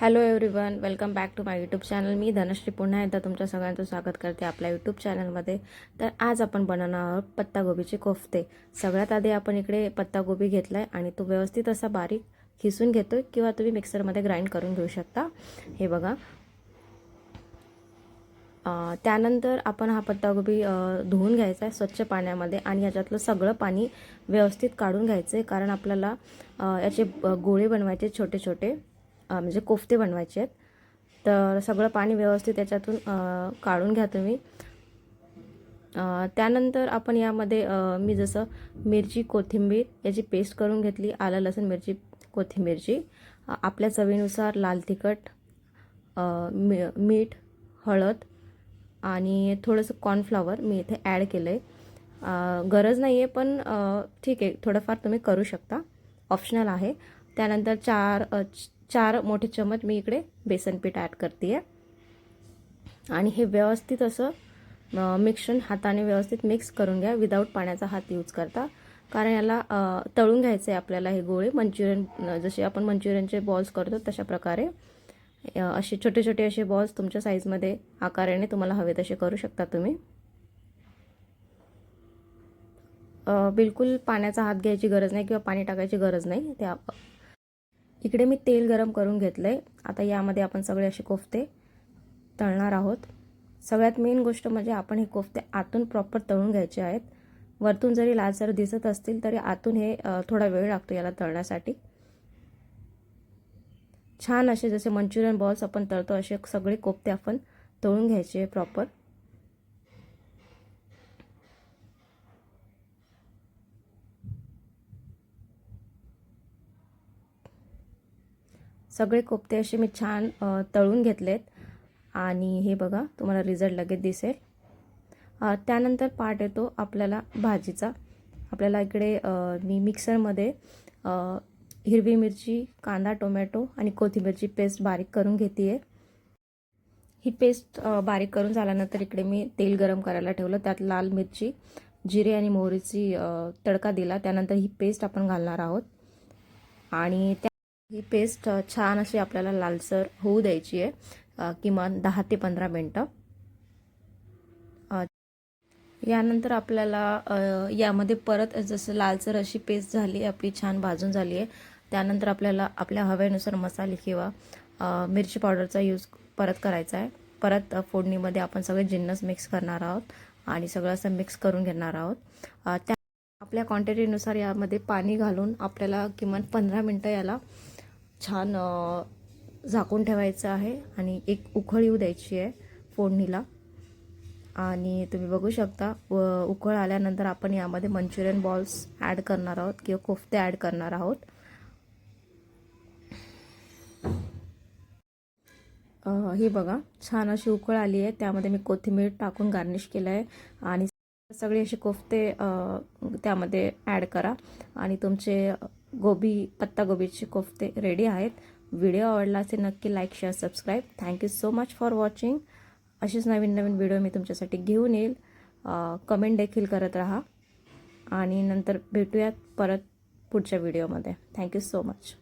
Hello everyone, welcome back to my YouTube channel. मी धनश्री पुन्हा एकदा तुमच्या सगळ्यांचं स्वागत करते आपल्या यूट्यूब चॅनलमध्ये. तर आज आपण बनवणार आहोत पत्तागोबीचे कोफ्ते. सगळ्यात आधी आपण इकडे पत्तागोबी घेतला आहे आणि तो व्यवस्थित असा बारीक खिसून घेतो किंवा तुम्ही मिक्सरमध्ये ग्राइंड करून घेऊ शकता. हे बघा. त्यानंतर आपण हा पत्तागोबी धुवून घ्यायचा आहे स्वच्छ पाण्यामध्ये आणि याच्यातलं सगळं पाणी व्यवस्थित काढून घ्यायचं आहे, कारण आपल्याला याचे गोळे बनवायचे छोटे छोटे, म्हणजे कोफ्ते बनवायचे आहेत. तर सगळं पाणी व्यवस्थित याच्यातून काढून घ्या तुम्ही. त्यानंतर आपण यामध्ये मी जसं मिरची कोथिंबीर याची पेस्ट करून घेतली, आलं लसूण मिरची कोथिंबीरची, आपल्या चवीनुसार लाल तिखट, मीठ, हळद आणि थोडंसं कॉर्नफ्लॉवर मी इथे ॲड केलं आहे. गरज नाही आहे पण ठीक आहे, थोडंफार तुम्ही करू शकता, ऑप्शनल आहे. त्यानंतर चार मोठे चमच मी इकडे बेसन पीठ ॲड करते आहे आणि हे व्यवस्थित असं मिश्रण हाताने व्यवस्थित मिक्स करून घ्या, विदाऊट पाण्याचा हात यूज करता, कारण याला तळून घ्यायचं आहे आपल्याला. हे गोळे मंचुरियन, जसे आपण मंचुरियनचे बॉल्स करतो तशा प्रकारे असे छोटे छोटे असे बॉल्स तुमच्या साईजमध्ये आकाराने तुम्हाला हवे तसे करू शकता तुम्ही. बिलकुल पाण्याचा हात घ्यायची गरज नाही किंवा पाणी टाकायची गरज नाही. त्या इकडे मी तेल गरम करून घेतलं आहे. आता यामध्ये आपण सगळे असे कोफ्ते तळणार आहोत. सगळ्यात मेन गोष्ट म्हणजे आपण हे कोफ्ते आतून प्रॉपर तळून घ्यायचे आहेत. वरतून जरी लालसर दिसत असतील तरी आतून हे थोडा वेळ लागतो याला तळण्यासाठी. छान असे जसे मंचुरियन बॉल्स आपण तळतो असे सगळे कोफ्ते आपण तळून घ्यायचे प्रॉपर. सगळे कोफ्ते असे मी छान तळून घेतलेत आणि हे बघा, तुम्हाला रिझल्ट लगेच दिसेल. त्यानंतर पार्ट येतो आपल्याला भाजीचा. आपल्याला इकडे मी मिक्सरमध्ये हिरवी मिरची, कांदा, टोमॅटो आणि कोथिंबीरची पेस्ट बारीक करून घेते आहे. ही पेस्ट बारीक करून झाल्यानंतर इकडे मी तेल गरम करायला ठेवलं, त्यात लाल मिरची, जिरे आणि मोहरीची तडका दिला. त्यानंतर ही पेस्ट आपण घालणार आहोत आणि ही पेस्ट छान अशी आपल्याला लालसर होऊ द्यायची आहे, किमान 10 ते 15 मिनटं. यानंतर आपल्याला यामध्ये परत जसं लालसर अशी पेस्ट झाली आपली, छान भाजून झाली आहे. त्यानंतर आपल्याला आपल्या हव्यानुसार मसाले किंवा मिरची पावडरचा यूज परत करायचा आहे. परत फोडणीमध्ये आपण सगळे जिन्नस मिक्स करणार आहोत आणि सगळं असं मिक्स करून घेणार आहोत. त्या आपल्या क्वांटिटीनुसार यामध्ये पाणी घालून आपल्याला किमान 15 मिनटं याला छान झाकून ठेवायचं आहे आणि एक उकळ येऊ द्यायची आहे फोडणीला. आणि तुम्ही बघू शकता उकळ आल्यानंतर आपण यामध्ये मंचुरियन बॉल्स ॲड करणार आहोत किंवा कोफ्ते ॲड करणार आहोत. हे बघा, छान अशी उकळ आली आहे. त्यामध्ये मी कोथिंबीर टाकून गार्निश केलं आहे आणि सगळे असे कोफ्ते त्यामध्ये ॲड करा आणि तुमचे पत्तागोबीचे कोफ्ते रेडी आहेत. व्हिडिओ आवडला असेल नक्की like, share, subscribe. Thank you so much for watching. असेच नवीन नवीन व्हिडिओ मी तुमच्यासाठी घेऊन येईल. कमेंट देखील करत राहा आणि नंतर भेटूयात परत पुढच्या व्हिडिओमध्ये. Thank you so much.